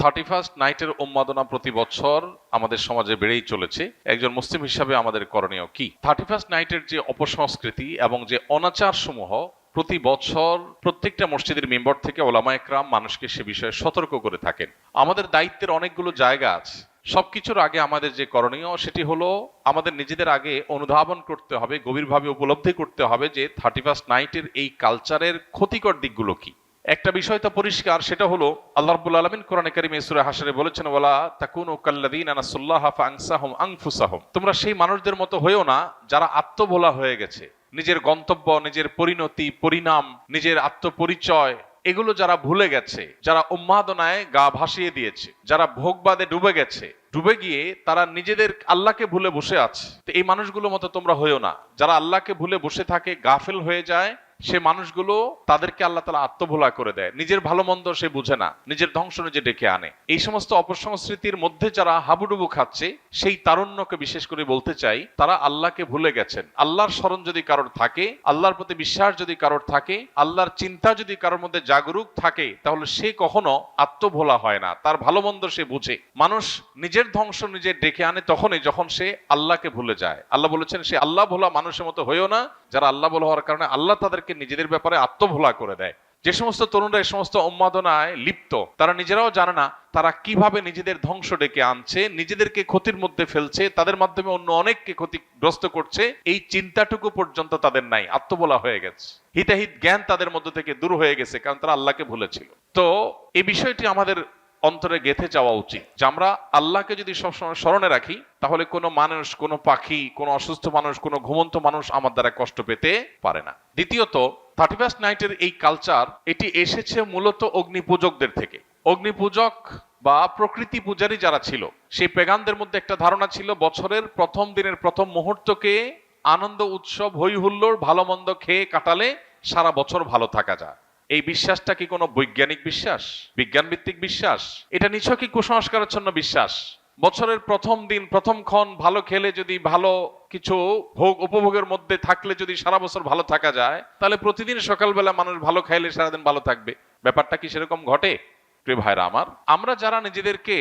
31st নাইটের উন্মাদনা প্রতি বছর আমাদের সমাজে বেড়েই চলেছে। একজন মুসলিম হিসাবে আমাদের করণীয় কি? 31st নাইটের যে অপসংস্কৃতি এবং যে অনাচার সমূহ প্রতি বছর প্রত্যেকটা মসজিদের মেম্বার থেকে ওলামা একরাম মানুষকে সে বিষয়ে সতর্ক করে থাকেন। আমাদের দায়িত্বের অনেকগুলো জায়গা আছে। সবকিছুর আগে আমাদের যে করণীয় সেটি হলো আমাদের নিজেদের আগে অনুধাবন করতে হবে, গভীরভাবে উপলব্ধি করতে হবে যে 31st নাইটের এই কালচারের ক্ষতিকর দিকগুলো কি। একটা বিষয় তো পরিষ্কার, সেটা হলো আল্লাহ রাব্বুল আলামিন কোরআনে কারীমে সূরা হাশরে বলেছেন, ওয়ালা তাকুনু কাল্লাযীনা নাসুল্লাহা ফাআনসাহুম আনফুসাহুম, তোমরা সেই মানুষদের মতো হয়েও না যারা আত্মভোলা হয়ে গেছে। নিজের গন্তব্য, নিজের পরিণতি, পরিণাম, নিজের আত্মপরিচয় এগুলো যারা ভুলে গেছে, যারা উন্মাদনায় গা ভাসিয়ে দিয়েছে, যারা ভোগবাদে ডুবে গেছে, ডুবে গিয়ে তারা নিজেদের আল্লাহকে ভুলে বসে আছে। তো এই মানুষগুলোর মতো তোমরা হইও না। যারা আল্লাহকে ভুলে বসে থাকে, গাফেল হয়ে যায়, সে মানুষগুলো তাদেরকে আল্লাহ তাআলা আত্মভোলা করে দেয়। নিজের ভালো মন্দ সে বুঝে না, নিজের ধ্বংস নিজে ডেকে আনে। এই সমস্ত অপসংস্কৃতির মধ্যে যারা হাবুডুবু খাচ্ছে, সেই তারুণ্যকে বিশেষ করে বলতে চাই, তারা আল্লাহকে ভুলে গেছেন। আল্লাহর স্মরণ যদি কারোর থাকে, আল্লাহর প্রতি বিশ্বাস যদি কারোর থাকে, আল্লাহর চিন্তা যদি কারোর মধ্যে জাগরুক থাকে, তাহলে সে কখনো আত্মভোলা হয় না। তার ভালো মন্দ সে বুঝে। মানুষ নিজের ধ্বংস নিজে ডেকে আনে তখনই যখন সে আল্লাহকে ভুলে যায়। আল্লাহ বলেছেন, সে আল্লাহ ভোলা মানুষের মতো হয়েও না যারা আল্লাহ ভোলা হওয়ার কারণে আল্লাহ তাদেরকে নিজেদের ব্যাপারে আত্মভোলা করে দেয়। যে সমস্ত তরুণরা এই সমস্ত উন্মাদনায় লিপ্ত, তারা নিজেরাও জানে না তারা কিভাবে নিজেদের ধ্বংস ডেকে আনছে, নিজেদেরকে ক্ষতির মধ্যে ফেলছে, তাদের মাধ্যমে অন্য অনেককে ক্ষতিগ্রস্ত করছে। এই চিন্তাটুকু পর্যন্ত তাদের নাই, আত্মভোলা হয়ে গেছে। হিতাহিত জ্ঞান তাদের মধ্য থেকে দূর হয়ে গেছে, কারণ তারা আল্লাহকে ভুলেছিল। তো এই বিষয়টি আমাদের অন্তরে গেঁথে যাওয়া উচিত যে আমরা আল্লাহকে যদি সবসময় স্মরণে রাখি, তাহলে কোনো মানুষ, কোনো পাখি, কোনো অসুস্থ মানুষ, কোনো ঘুমন্ত মানুষ আমার দ্বারা কষ্ট পেতে পারে না। দ্বিতীয়ত, 31st নাইটের এই কালচার এটি এসেছে মূলত অগ্নিপূজকদের থেকে। অগ্নিপূজক বা প্রকৃতি পূজারী যারা ছিল, সেই পেগানদের মধ্যে একটা ধারণা ছিল বছরের প্রথম দিনের প্রথম মুহূর্তকে আনন্দ, উৎসব, হই হুল্লোড়, ভালো মন্দ খেয়ে কাটালে সারা বছর ভালো থাকা যায়। এই বিশ্বাসটা কি কোনো বৈজ্ঞানিক বিশ্বাস, বিজ্ঞান ভিত্তিক বিশ্বাস? এটা নিছকই কুসংস্কারাচ্ছন্ন বিশ্বাস। বছরের প্রথম দিন, প্রথম ক্ষণ ভালো খেলে, যদি ভালো কিছু ভোগ উপভোগের মধ্যে থাকলে যদি সারা বছর ভালো থাকা যায়, তাহলে প্রতিদিন সকালবেলা মানুষ ভালো খাইলে সারাদিন ভালো থাকবে। ব্যাপারটা কি সেরকম ঘটে? প্রিয় ভাইরা আমার, আমরা যারা নিজেদেরকে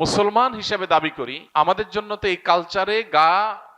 মুসলমান হিসেবে দাবি করি, আমাদের জন্য তো এই কালচারে গা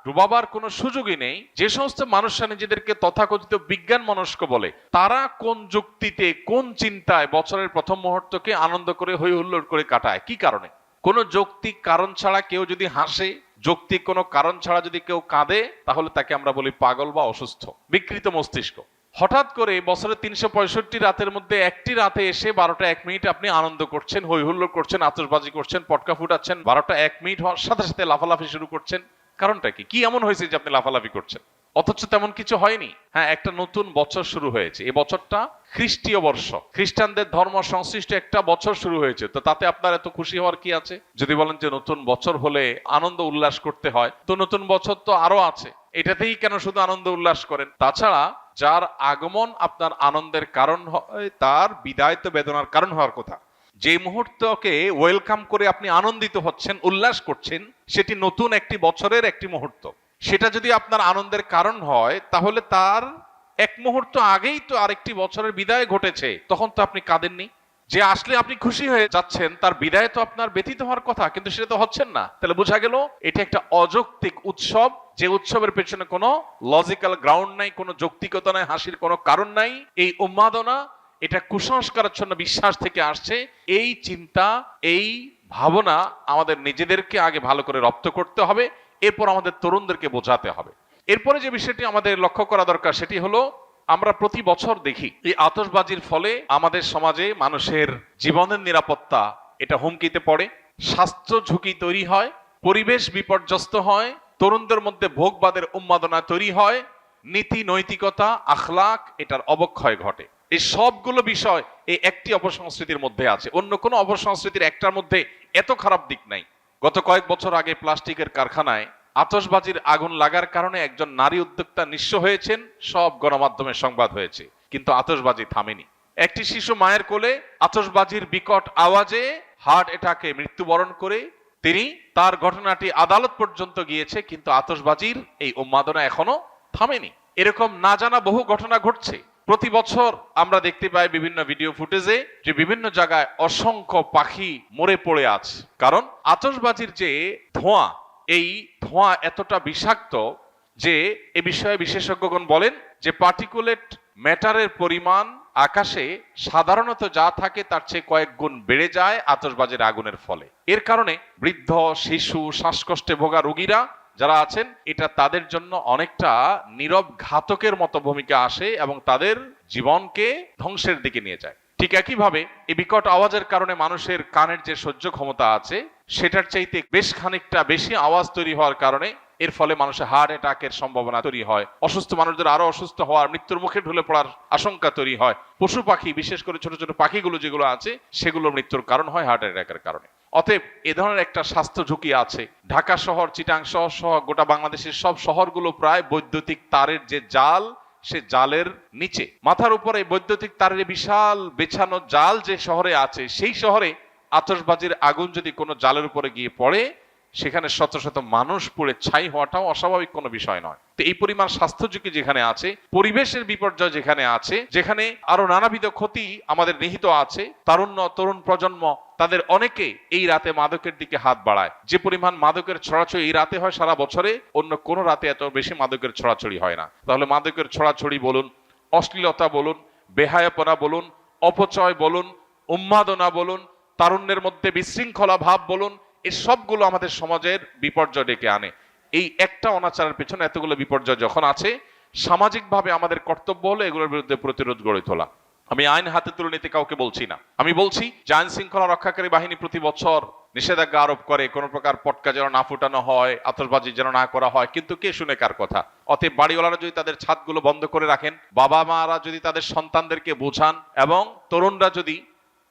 ডুবাবার কোনো সুযোগই নেই। যে সমস্ত মানুষরা নিজেদেরকে তথাকথিত বিজ্ঞান মনস্ক বলে, তারা কোন যুক্তিতে, কোন চিন্তায় বছরের প্রথম মুহূর্তকে আনন্দ করে হই হুল্লোড় করে কাটায়? কি কারণে? কোন যৌক্তিক কারণ ছাড়া কেউ যদি হাসে, যৌক্তিক কোনো কারণ ছাড়া যদি কেউ কাঁদে, তাহলে তাকে আমরা বলি পাগল বা অসুস্থ, বিকৃত মস্তিষ্ক। হঠাৎ করে বছরের 365 রাতের মধ্যে একটি রাতে এসে 12টা 1 মিনিট আপনি আনন্দ করছেন, হই হুল্লোড় করছেন, আতশবাজি করছেন, পটকা ফুটাচ্ছেন, 12টা 1 মিনিট হওয়ার সাথে সাথে লাফালাফি শুরু করছেন। কারণটা কি? কি এমন হয়েছে যে আপনি লাফালাফি করছেন? অথচ তেমন কিছু হয়নি। হ্যাঁ, একটা নতুন বছর শুরু হয়েছে। এই বছরটা খ্রিস্টীয় বর্ষ, খ্রিস্টানদের ধর্ম সংশ্লিষ্ট একটা বছর শুরু হয়েছে। তো তাতে আপনার এত খুশি হওয়ার কি আছে? যদি বলেন যে নতুন বছর হলে আনন্দ উল্লাস করতে হয়, তো নতুন বছর তো আরো আছে, এটাতেই কেন শুধু আনন্দ উল্লাস করেন? তাছাড়া যার আগমন আপনার আনন্দের কারণ হয়, তার বিদায় তো বেদনার কারণ হওয়ার কথা। যে মুহূর্তকে ওয়েলকাম করে আপনি আনন্দিত হচ্ছেন, উল্লাস করছেন, সেটি নতুন একটি বছরের একটি মুহূর্ত। সেটা যদি আপনার আনন্দের কারণ হয়, তাহলে তার এক মুহূর্ত আগেই তো আরেকটি বছরের বিদায় ঘটেছে, তখন তো আপনি কাঁদেননি। যে আসলে আপনি খুশি হয়ে যাচ্ছেন, তার বিদায় তো আপনার ব্যথিত হওয়ার কথা, কিন্তু সেটা তো হচ্ছেন না। তাহলে বোঝা গেল এটা একটা অযৌক্তিক উৎসব, যে উৎসবের পেছনে কোনো লজিক্যাল গ্রাউন্ড নাই, কোনো যৌক্তিকতা নাই, হাসির কোনো কারণ নাই। এই উন্মাদনা, এটা কুসংস্কারাচ্ছন্ন বিশ্বাস থেকে আসছে। এই চিন্তা, এই ভাবনা আমাদের নিজেদেরকে আগে ভালো করে রপ্ত করতে হবে, এরপর আমাদের তরুণদেরকে বোঝাতে হবে। এরপরে যে বিষয়টি আমাদের লক্ষ্য করা দরকার, সেটি হলো আমরা প্রতি বছর দেখি এই আতশবাজির ফলে আমাদের সমাজে মানুষের জীবনের নিরাপত্তা এটা হুমকিতে পড়ে, স্বাস্থ্য ঝুঁকি তৈরি হয়, পরিবেশ বিপর্যস্ত হয়, তরুণদের মধ্যে ভোগবাদের উন্মাদনা তৈরি হয়, নীতি নৈতিকতা, আখলাক এটার অবক্ষয় ঘটে। এই সবগুলো বিষয় এই একটি অপসংস্কৃতির মধ্যে আছে। অন্য কোনো অপসংস্কৃতির একটার মধ্যে এত খারাপ দিক নাই। গত কয়েক বছর আগে প্লাস্টিকের কারখানায় আতশবাজির আগুন লাগার কারণে একজন নারী উদ্যোক্তা নিঃস্ব হয়েছেন, সব গণমাধ্যমে সংবাদ হয়েছে, কিন্তু আতশবাজি থামেনি। একটি শিশু মায়ের কোলে আতশবাজির বিকট আওয়াজে হার্ট অ্যাটাকে মৃত্যুবরণ করে তিনি, তার ঘটনাটি আদালত পর্যন্ত গিয়েছে, কিন্তু আতশবাজির এই উন্মাদনা এখনো থামেনি। এরকম না জানা বহু ঘটনা ঘটছে। প্রতি বছর আমরা দেখতে পাই বিভিন্ন ভিডিও ফুটেজে যে বিভিন্ন জায়গায় অসংখ্য পাখি মরে পড়ে আছে। কারণ আতশবাজির যে ধোঁয়া, এই ধোঁয়া এতটা বিষাক্ত যে এ বিষয়ে বিশেষজ্ঞগণ বলেন যে পার্টিকুলেট ম্যাটারের পরিমাণ আকাশে সাধারণত যা থাকে তার চেয়ে কয়েক গুণ বেড়ে যায় আতশবাজির আগুনের ফলে। এর কারণে বৃদ্ধ, শিশু, শ্বাসকষ্টে ভোগা রোগীরা যারা আছেন, এটা তাদের জন্য অনেকটা নীরব ঘাতকের মতো ভূমিকা আসে এবং তাদের জীবনকে ধ্বংসের দিকে নিয়ে যায়। ঠিক একইভাবে এই বিকট আওয়াজের কারণে মানুষের কানের যে সহ্য ক্ষমতা আছে সেটার চাইতে বেশ খানিকটা বেশি আওয়াজ তৈরি হওয়ার কারণে এর ফলে মানুষের হার্ট অ্যাটাকের সম্ভাবনা তৈরি হয়, অসুস্থ মানুষদের আরো অসুস্থ হওয়ার, মৃত্যুর মুখে ঢলে পড়ার আশঙ্কা তৈরি হয়। পশু পাখি, বিশেষ করে ছোট ছোট পাখিগুলো যেগুলো আছে, সেগুলো মৃত্যুর কারণ হয় হার্ট অ্যাটাকের কারণে। অতএব এ ধরনের একটা স্বাস্থ্য ঝুঁকি আছে। ঢাকা শহর, চিটাং শহর সহ গোটা বাংলাদেশের সব শহরগুলো প্রায় বৈদ্যুতিক তারের যে জাল, সে জালের নিচে মাথার উপরে বৈদ্যুতিক তারের বিশাল বেছানো জাল যে শহরে আছে, সেই শহরে আতশবাজির আগুন যদি কোনো জালের উপরে গিয়ে পড়ে, সেখানে শত শত মানুষ পুড়ে ছাই হওয়াটাও অস্বাভাবিক কোনো বিষয় নয়। তো এই পরিমাণ স্বাস্থ্য ঝুঁকি যেখানে আছে, পরিবেশের বিপর্যয় যেখানে আছে, যেখানে আরো নানাবিধ ক্ষতি আমাদের নিহিত আছে, তরুণ প্রজন্ম তাদের অনেকে এই রাতে মাদকের দিকে হাত বাড়ায়। যে পরিমাণ মাদকের ছড়াছড়ি এই রাতে হয়, সারা বছরে অন্য কোনো রাতে এত বেশি মাদকের ছড়াছড়ি হয় না। তাহলে মাদকের ছড়াছড়ি বলুন, অশ্লীলতা বলুন, বেহায়াপনা বলুন, অপচয় বলুন, উন্মাদনা বলুন, তারুণ্যের মধ্যে বিশৃঙ্খলা ভাব বলুন, এই সবগুলো আমাদের সমাজের বিপর্যয় ডেকে আনে। এই একটা অনাচারের পেছনে এতগুলো বিপর্যয় যখন আছে, সামাজিকভাবে আমাদের কর্তব্য হলো এগুলোর বিরুদ্ধে প্রতিরোধ গড়ে তোলা। আমি আইন হাতে তুলে নিতে কাউকে বলছি না। আমি বলছি যে আইন শৃঙ্খলা রক্ষাকারী বাহিনী প্রতি বছর নিষেধাজ্ঞা আরোপ করে, কোনো প্রকার পটকা যেন না ফুটানো হয়, আতশবাজি যেন না করা হয়, কিন্তু কে শুনে কার কথা? অতএব বাড়িওয়ালারা যদি তাদের ছাদগুলো বন্ধ করে রাখেন, বাবা মারা যদি তাদের সন্তানদেরকে বোঝান, এবং তরুণরা যদি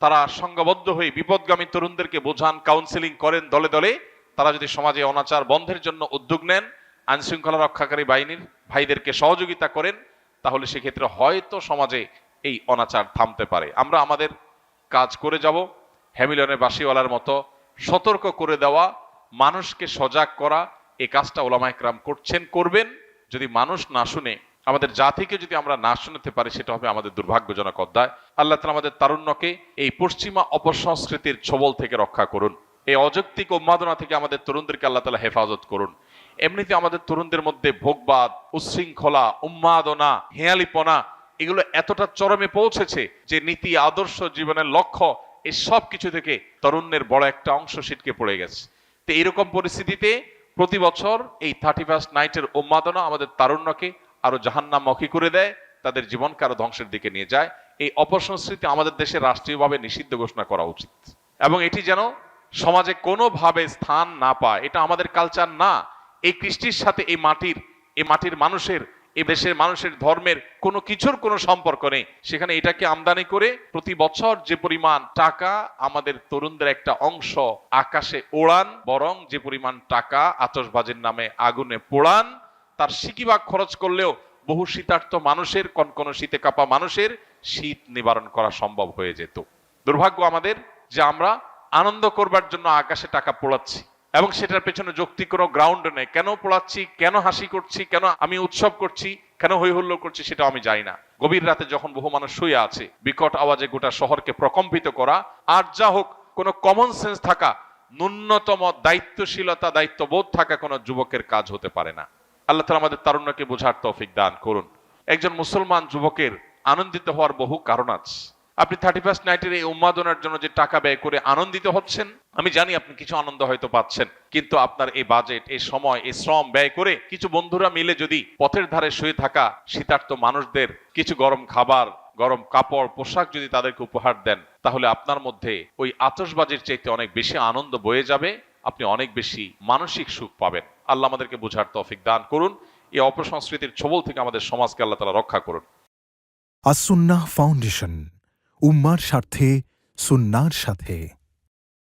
তারা সংঘবদ্ধ হয়ে বিপদগামী তরুণদেরকে বোঝান, কাউন্সেলিং করেন দলে দলে, তারা যদি সমাজে অনাচার বন্ধের জন্য উদ্যোগ নেন, আইন শৃঙ্খলা রক্ষাকারী বাহিনীর ভাইদেরকে সহযোগিতা করেন, তাহলে সেক্ষেত্রে হয়তো সমাজে এই অনাচার থামতে পারে। আমরা আমাদের কাজ করে যাব, হ্যামিলনের বাসিওয়ালার মতো সতর্ক করে দেওয়া, মানুষকে সজাগ করা। এই কাজটা ওলামায়ে কেরাম করছেন, করবেন। যদি মানুষ না শুনে, আমাদের জাতিকে যদি আমরা না শুনতে পারি, সেটা হবে আমাদের দুর্ভাগ্যজনক অধ্যায়। আল্লাহ তাআলা আমাদের তারুণ্যকে এই পশ্চিমা অপসংস্কৃতির ছোবল থেকে রক্ষা করুন। এই অযৌক্তিক উন্মাদনা থেকে আমাদের তরুণদেরকে আল্লাহ তাআলা হেফাজত করুন। এমনিতে আমাদের তরুণদের মধ্যে ভোগবাদ, উচ্ছৃঙ্খলা, উন্মাদনা, হেয়ালিপনা এগুলো এতটা চরমে পৌঁছেছে যে নীতি, আদর্শ, জীবনের লক্ষ্য, এই সব কিছু থেকে তরুণের বড় একটা অংশ ছিটকে পড়ে গেছে। তো এইরকম পরিস্থিতিতে প্রতি বছর এই 31st নাইটের উন্মাদনা আমাদের তারুণ্যকে আরো জাহান্নামমুখী করে দেয়, তাদের জীবনকে আরো ধ্বংসের দিকে নিয়ে যায়। এই অপসংস্কৃতি আমাদের দেশে রাষ্ট্রীয়ভাবে নিষিদ্ধ ঘোষণা করা উচিত, এবং এটি যেন সমাজে কোনোভাবে স্থান না পায়। এটা আমাদের কালচার না। এই কৃষ্টির সাথে এই মাটির মানুষের, এই দেশের মানুষের ধর্মের কোনো কিছুর কোনো সম্পর্ক নেই। সেখানে এটাকে আমদানি করে প্রতি বছর যে পরিমাণ টাকা আমাদের তরুণদের একটা অংশ আকাশে ওড়ান, বরং যে পরিমাণ টাকা আতশবাজির নামে আগুনে পোড়ান, তার সিকিভাগ খরচ করলেও বহু শীতার্ত মানুষের, কনকনে শীতে কাঁপা মানুষের শীত নিবারণ করা সম্ভব হয়ে যেত। দুর্ভাগ্য আমাদের যে আমরা আনন্দ করবার জন্য আকাশে টাকা পোড়াচ্ছি, এবং সেটার পেছনে যৌক্তিক কোনো গ্রাউন্ড নেই। কেন পোড়াচ্ছি, কেন হাসি করছি, কেন আমি উৎসব করছি, কেন হৈ হুল্লোড় করছি, সেটা আমি জানি না। গভীর রাতে যখন বহু মানুষ শুয়ে আছে, বিকট আওয়াজে গোটা শহরকে প্রকম্পিত করা, আর যা হোক, কোনো কমন সেন্স থাকা, ন্যূনতম দায়িত্বশীলতা, দায়িত্ববোধ থাকা কোনো যুবকের কাজ হতে পারে না। আল্লাহ তাআলা আমাদের তারুণ্যকে বোঝার তৌফিক দান করুন। একজন মুসলমান যুবকের আনন্দিত হওয়ার বহু কারণ আছে। আপনি 31st নাইটের এই উন্মাদনার জন্য যে টাকা ব্যয় করে আনন্দিত হচ্ছেন, আমি জানি আপনি কিছু আনন্দ হয়তো পাচ্ছেন, কিন্তু আপনার এই বাজেট, এই সময়, এই শ্রম ব্যয় করে কিছু বন্ধুরা মিলে যদি পথের ধারে শুয়ে থাকা শীতার্ত মানুষদের কিছু গরম খাবার, গরম কাপড়, পোশাক যদি তাদেরকে উপহার দেন, তাহলে আপনার মধ্যে ওই আতশবাজির চাইতে অনেক বেশি আনন্দ বয়ে যাবে, আপনি অনেক বেশি মানসিক সুখ পাবেন। আল্লাহ আমাদেরকে বোঝার তৌফিক দান করুন। এই অপসংস্কৃতির ছোবল থেকে আমাদের সমাজকে আল্লাহ তাআলা রক্ষা করুন। আস-সুন্নাহ ফাউন্ডেশন, উম্মার স্বার্থে, সুন্নাহর সাথে।